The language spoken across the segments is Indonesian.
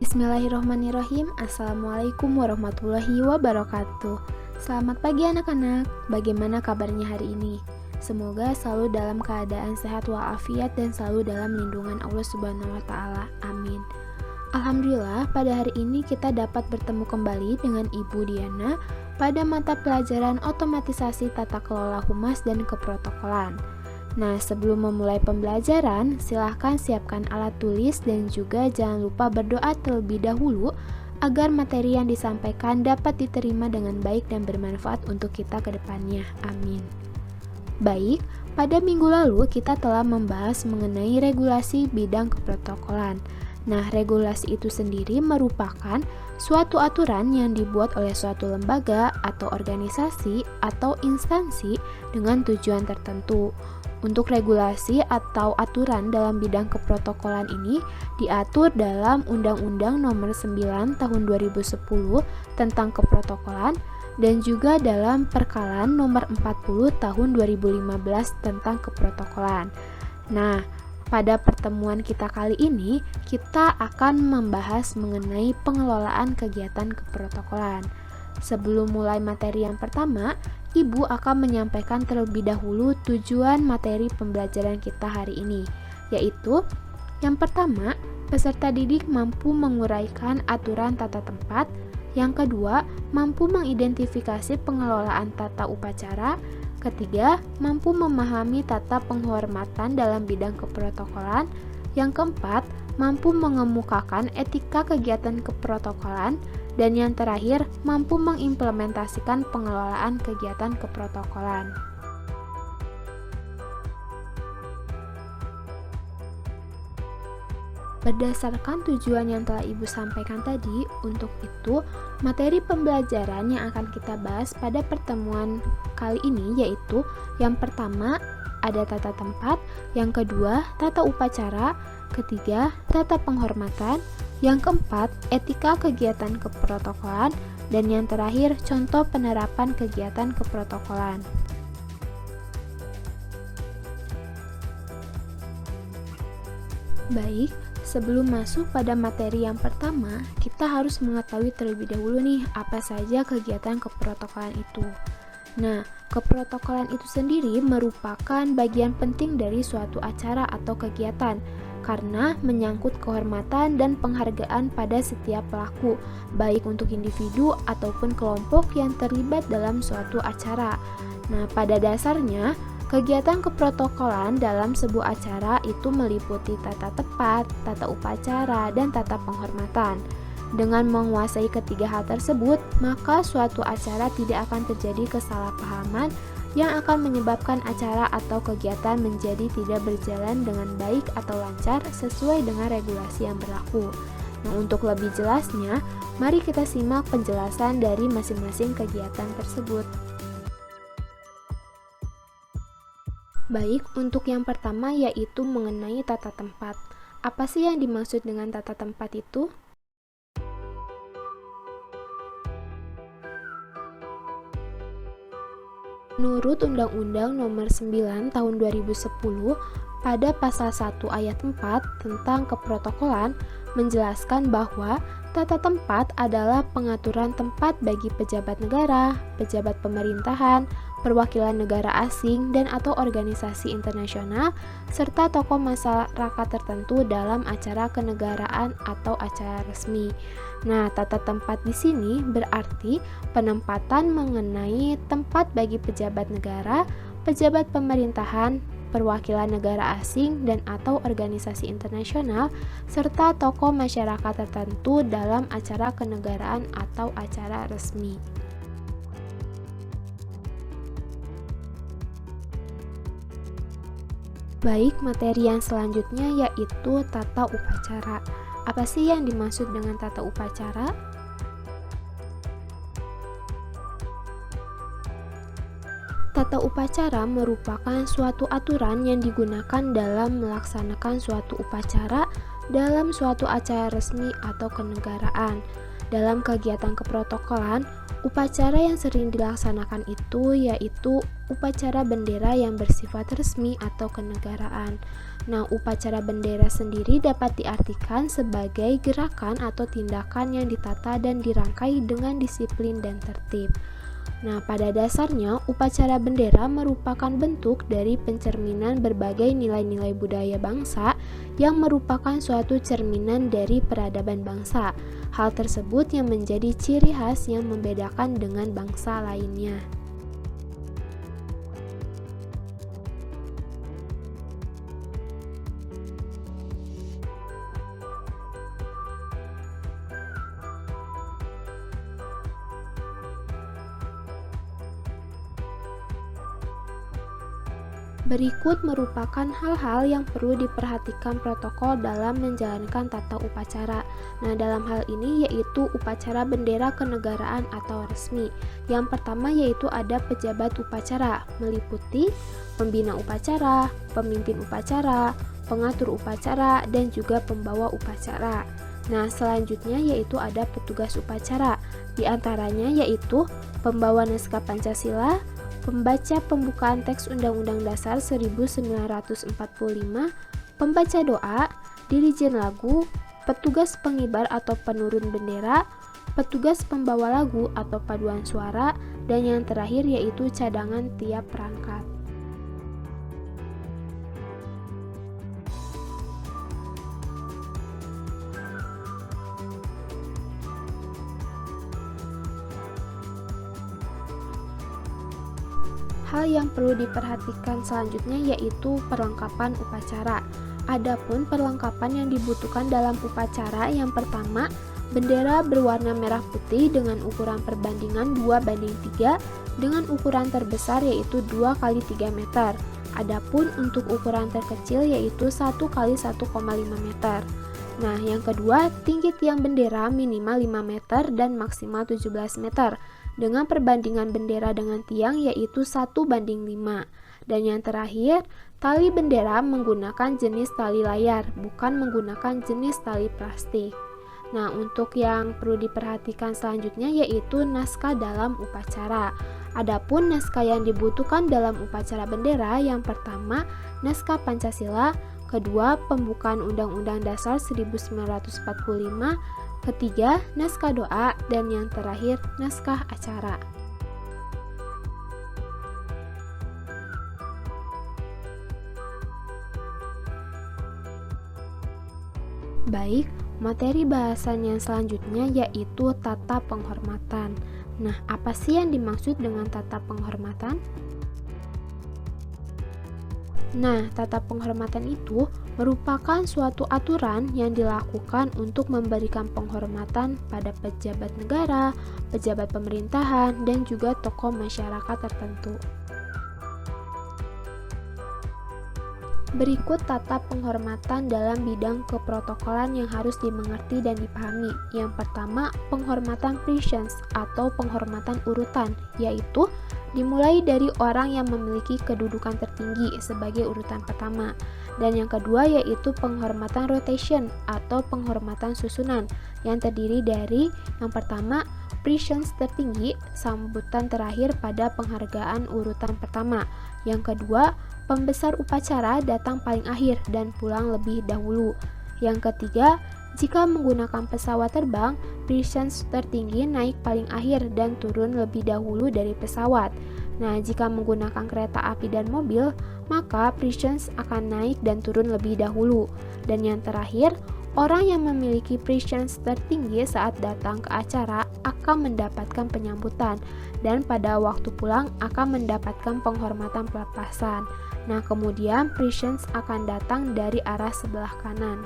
Bismillahirrahmanirrahim. Assalamualaikum warahmatullahi wabarakatuh. Selamat pagi anak-anak. Bagaimana kabarnya hari ini? Semoga selalu dalam keadaan sehat walafiat dan selalu dalam lindungan Allah Subhanahu wa taala. Amin. Alhamdulillah, pada hari ini kita dapat bertemu kembali dengan Ibu Diana pada mata pelajaran otomatisasi tata kelola humas dan keprotokolan. Nah, sebelum memulai pembelajaran, silahkan siapkan alat tulis dan juga jangan lupa berdoa terlebih dahulu agar materi yang disampaikan dapat diterima dengan baik dan bermanfaat untuk kita ke depannya. Amin. Baik, pada minggu lalu kita telah membahas mengenai regulasi bidang keprotokolan. Nah, regulasi itu sendiri merupakan suatu aturan yang dibuat oleh suatu lembaga atau organisasi atau instansi dengan tujuan tertentu. Untuk regulasi atau aturan dalam bidang keprotokolan ini diatur dalam Undang-Undang Nomor 9 Tahun 2010 tentang keprotokolan dan juga dalam Perkalan Nomor 40 Tahun 2015 tentang keprotokolan. Nah, pada pertemuan kita kali ini kita akan membahas mengenai pengelolaan kegiatan keprotokolan. Sebelum mulai materi yang pertama, Ibu akan menyampaikan terlebih dahulu tujuan materi pembelajaran kita hari ini, yaitu yang pertama, peserta didik mampu menguraikan aturan tata tempat. Yang kedua, mampu mengidentifikasi pengelolaan tata upacara. Ketiga, mampu memahami tata penghormatan dalam bidang keprotokolan. Yang keempat, mampu mengemukakan etika kegiatan keprotokolan. Dan yang terakhir, mampu mengimplementasikan pengelolaan kegiatan keprotokolan. Berdasarkan tujuan yang telah Ibu sampaikan tadi, untuk itu, materi pembelajaran yang akan kita bahas pada pertemuan kali ini yaitu yang pertama, ada tata tempat, yang kedua, tata upacara, ketiga, tata penghormatan, yang keempat, etika kegiatan keprotokolan, dan yang terakhir, contoh penerapan kegiatan keprotokolan. Baik, sebelum masuk pada materi yang pertama, kita harus mengetahui terlebih dahulu nih, apa saja kegiatan keprotokolan itu. Nah, keprotokolan itu sendiri merupakan bagian penting dari suatu acara atau kegiatan, karena menyangkut kehormatan dan penghargaan pada setiap pelaku, baik untuk individu ataupun kelompok yang terlibat dalam suatu acara. Nah, pada dasarnya, kegiatan keprotokolan dalam sebuah acara itu meliputi tata tempat, tata upacara, dan tata penghormatan. Dengan menguasai ketiga hal tersebut, maka suatu acara tidak akan terjadi kesalahpahaman yang akan menyebabkan acara atau kegiatan menjadi tidak berjalan dengan baik atau lancar sesuai dengan regulasi yang berlaku. Nah, untuk lebih jelasnya, mari kita simak penjelasan dari masing-masing kegiatan tersebut. Baik, untuk yang pertama yaitu mengenai tata tempat. Apa sih yang dimaksud dengan tata tempat itu? Menurut Undang-Undang Nomor 9 Tahun 2010, pada pasal 1 ayat 4 tentang keprotokolan menjelaskan bahwa tata tempat adalah pengaturan tempat bagi pejabat negara, pejabat pemerintahan, perwakilan negara asing dan atau organisasi internasional, serta tokoh masyarakat tertentu dalam acara kenegaraan atau acara resmi. Nah, tata tempat di sini berarti penempatan mengenai tempat bagi pejabat negara, pejabat pemerintahan, perwakilan negara asing dan atau organisasi internasional, serta tokoh masyarakat tertentu dalam acara kenegaraan atau acara resmi. Baik, materi yang selanjutnya yaitu tata upacara. Apa sih yang dimaksud dengan tata upacara? Tata upacara merupakan suatu aturan yang digunakan dalam melaksanakan suatu upacara dalam suatu acara resmi atau kenegaraan. Dalam kegiatan keprotokolan, upacara yang sering dilaksanakan itu yaitu upacara bendera yang bersifat resmi atau kenegaraan. Nah, upacara bendera sendiri dapat diartikan sebagai gerakan atau tindakan yang ditata dan dirangkai dengan disiplin dan tertib. Nah, pada dasarnya, upacara bendera merupakan bentuk dari pencerminan berbagai nilai-nilai budaya bangsa yang merupakan suatu cerminan dari peradaban bangsa. Hal tersebut yang menjadi ciri khas yang membedakan dengan bangsa lainnya. Berikut merupakan hal-hal yang perlu diperhatikan protokol dalam menjalankan tata upacara. Nah, dalam hal ini yaitu upacara bendera kenegaraan atau resmi. Yang pertama yaitu ada pejabat upacara, meliputi pembina upacara, pemimpin upacara, pengatur upacara, dan juga pembawa upacara. Nah, selanjutnya yaitu ada petugas upacara. Di antaranya yaitu pembawa naskah Pancasila, pembaca pembukaan teks Undang-Undang Dasar 1945, pembaca doa, dirijen lagu, petugas pengibar atau penurun bendera, petugas pembawa lagu atau paduan suara, dan yang terakhir yaitu cadangan tiap perangkat. Hal yang perlu diperhatikan selanjutnya yaitu perlengkapan upacara. Adapun perlengkapan yang dibutuhkan dalam upacara yang pertama, bendera berwarna merah putih dengan ukuran perbandingan 2:3 dengan ukuran terbesar yaitu 2x3 meter. Adapun untuk ukuran terkecil yaitu 1x1,5 meter. Nah, yang kedua, tinggi tiang bendera minimal 5 meter dan maksimal 17 meter. Dengan perbandingan bendera dengan tiang yaitu 1:5. Dan yang terakhir, tali bendera menggunakan jenis tali layar, bukan menggunakan jenis tali plastik. Nah, untuk yang perlu diperhatikan selanjutnya yaitu naskah dalam upacara. Adapun naskah yang dibutuhkan dalam upacara bendera yang pertama, naskah Pancasila, kedua, pembukaan Undang-Undang Dasar 1945, ketiga, naskah doa, dan yang terakhir, naskah acara. Baik, materi bahasan yang selanjutnya yaitu tata penghormatan. Nah, apa sih yang dimaksud dengan tata penghormatan? Nah, tata penghormatan itu merupakan suatu aturan yang dilakukan untuk memberikan penghormatan pada pejabat negara, pejabat pemerintahan, dan juga tokoh masyarakat tertentu. Berikut tata penghormatan dalam bidang keprotokolan yang harus dimengerti dan dipahami. Yang pertama, penghormatan presence atau penghormatan urutan, yaitu dimulai dari orang yang memiliki kedudukan tertinggi sebagai urutan pertama. Dan yang kedua yaitu penghormatan rotation atau penghormatan susunan yang terdiri dari yang pertama, presence tertinggi, sambutan terakhir pada penghargaan urutan pertama. Yang kedua, pembesar upacara datang paling akhir dan pulang lebih dahulu. Yang ketiga, jika menggunakan pesawat terbang, presence tertinggi naik paling akhir dan turun lebih dahulu dari pesawat. Nah, jika menggunakan kereta api dan mobil, maka presence akan naik dan turun lebih dahulu. Dan yang terakhir, orang yang memiliki presence tertinggi saat datang ke acara akan mendapatkan penyambutan dan pada waktu pulang akan mendapatkan penghormatan pelepasan. Nah, kemudian presence akan datang dari arah sebelah kanan.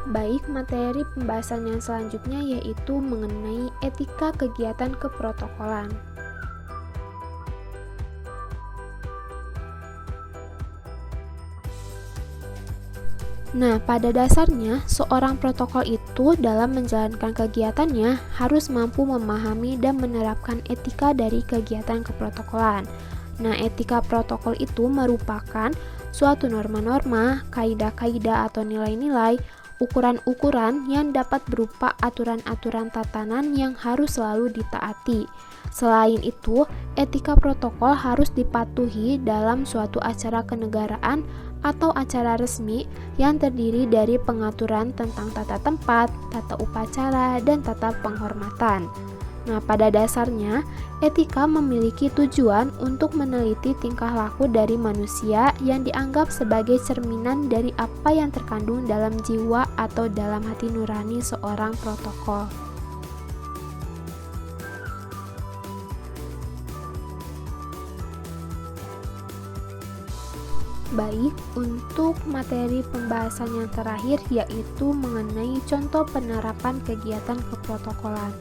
Baik, materi pembahasan yang selanjutnya yaitu mengenai etika kegiatan keprotokolan. Nah, pada dasarnya, seorang protokol itu dalam menjalankan kegiatannya harus mampu memahami dan menerapkan etika dari kegiatan keprotokolan. Nah, etika protokol itu merupakan suatu norma-norma, kaidah-kaidah atau nilai-nilai, ukuran-ukuran yang dapat berupa aturan-aturan tatanan yang harus selalu ditaati. Selain itu, etika protokol harus dipatuhi dalam suatu acara kenegaraan atau acara resmi yang terdiri dari pengaturan tentang tata tempat, tata upacara, dan tata penghormatan. Nah, pada dasarnya, etika memiliki tujuan untuk meneliti tingkah laku dari manusia yang dianggap sebagai cerminan dari apa yang terkandung dalam jiwa atau dalam hati nurani seorang protokol. Baik, untuk materi pembahasan yang terakhir yaitu mengenai contoh penerapan kegiatan keprotokolan.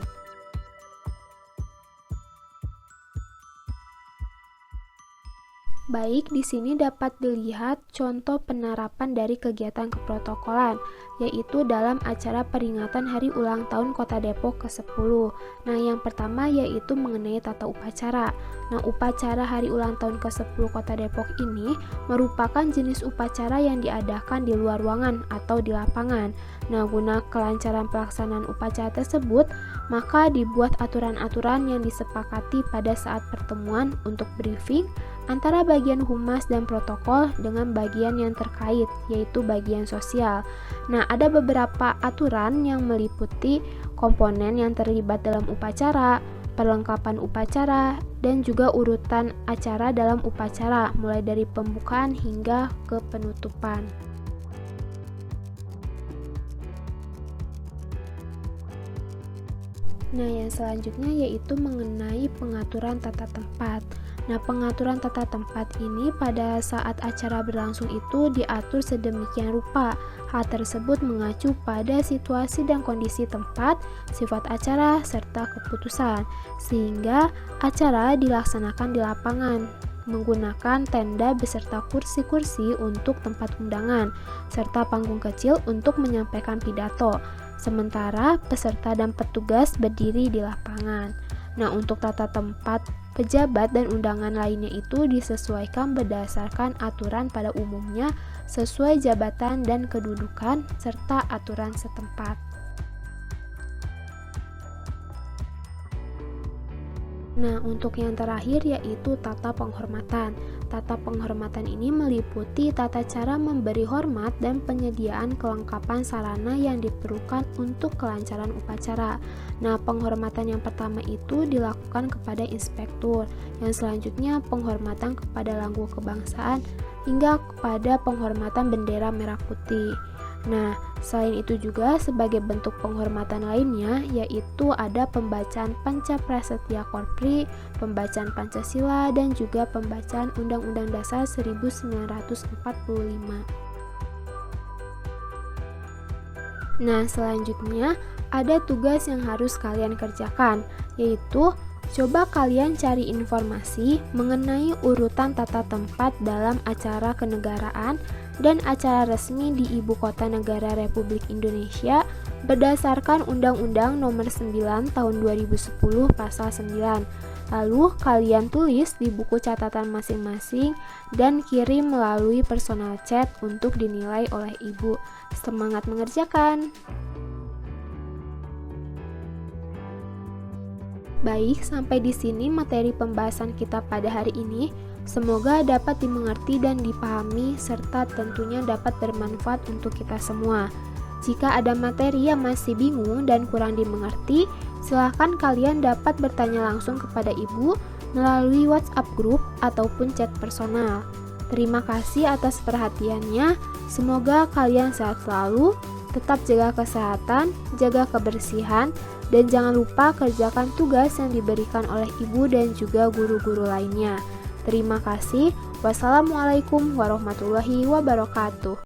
Baik, di sini dapat dilihat contoh penerapan dari kegiatan keprotokolan, yaitu dalam acara peringatan Hari Ulang Tahun Kota Depok ke-10. Nah, yang pertama yaitu mengenai tata upacara. Nah, upacara Hari Ulang Tahun ke-10 Kota Depok ini merupakan jenis upacara yang diadakan di luar ruangan atau di lapangan. Nah, guna kelancaran pelaksanaan upacara tersebut, maka dibuat aturan-aturan yang disepakati pada saat pertemuan untuk briefing antara bagian humas dan protokol dengan bagian yang terkait, yaitu bagian sosial. Nah, ada beberapa aturan yang meliputi komponen yang terlibat dalam upacara, perlengkapan upacara, dan juga urutan acara dalam upacara, mulai dari pembukaan hingga ke penutupan. Nah, yang selanjutnya yaitu mengenai pengaturan tata tempat. Nah, pengaturan tata tempat ini pada saat acara berlangsung itu diatur sedemikian rupa. Hal tersebut mengacu pada situasi dan kondisi tempat, sifat acara, serta keputusan, sehingga acara dilaksanakan di lapangan menggunakan tenda beserta kursi-kursi untuk tempat undangan, serta panggung kecil untuk menyampaikan pidato, sementara peserta dan petugas berdiri di lapangan. Nah, untuk tata tempat pejabat dan undangan lainnya itu disesuaikan berdasarkan aturan pada umumnya sesuai jabatan dan kedudukan serta aturan setempat. Nah, untuk yang terakhir yaitu tata penghormatan. Tata penghormatan ini meliputi tata cara memberi hormat dan penyediaan kelengkapan sarana yang diperlukan untuk kelancaran upacara. Nah, penghormatan yang pertama itu dilakukan kepada inspektur, yang selanjutnya penghormatan kepada lambang kebangsaan, hingga kepada penghormatan bendera merah putih. Nah, selain itu juga sebagai bentuk penghormatan lainnya yaitu ada pembacaan Panca Prasetya Korpri, pembacaan Pancasila, dan juga pembacaan Undang-Undang Dasar 1945. Nah, selanjutnya ada tugas yang harus kalian kerjakan, yaitu coba kalian cari informasi mengenai urutan tata tempat dalam acara kenegaraan dan acara resmi di Ibu Kota Negara Republik Indonesia berdasarkan Undang-Undang Nomor 9 Tahun 2010 Pasal 9. Lalu kalian tulis di buku catatan masing-masing dan kirim melalui personal chat untuk dinilai oleh ibu. Semangat mengerjakan! Baik, sampai di sini materi pembahasan kita pada hari ini. Semoga dapat dimengerti dan dipahami serta tentunya dapat bermanfaat untuk kita semua. Jika ada materi yang masih bingung dan kurang dimengerti, silahkan kalian dapat bertanya langsung kepada ibu melalui WhatsApp group ataupun chat personal. Terima kasih atas perhatiannya. Semoga kalian sehat selalu, tetap jaga kesehatan, jaga kebersihan, dan jangan lupa kerjakan tugas yang diberikan oleh ibu dan juga guru-guru lainnya. Terima kasih. Wassalamualaikum warahmatullahi wabarakatuh.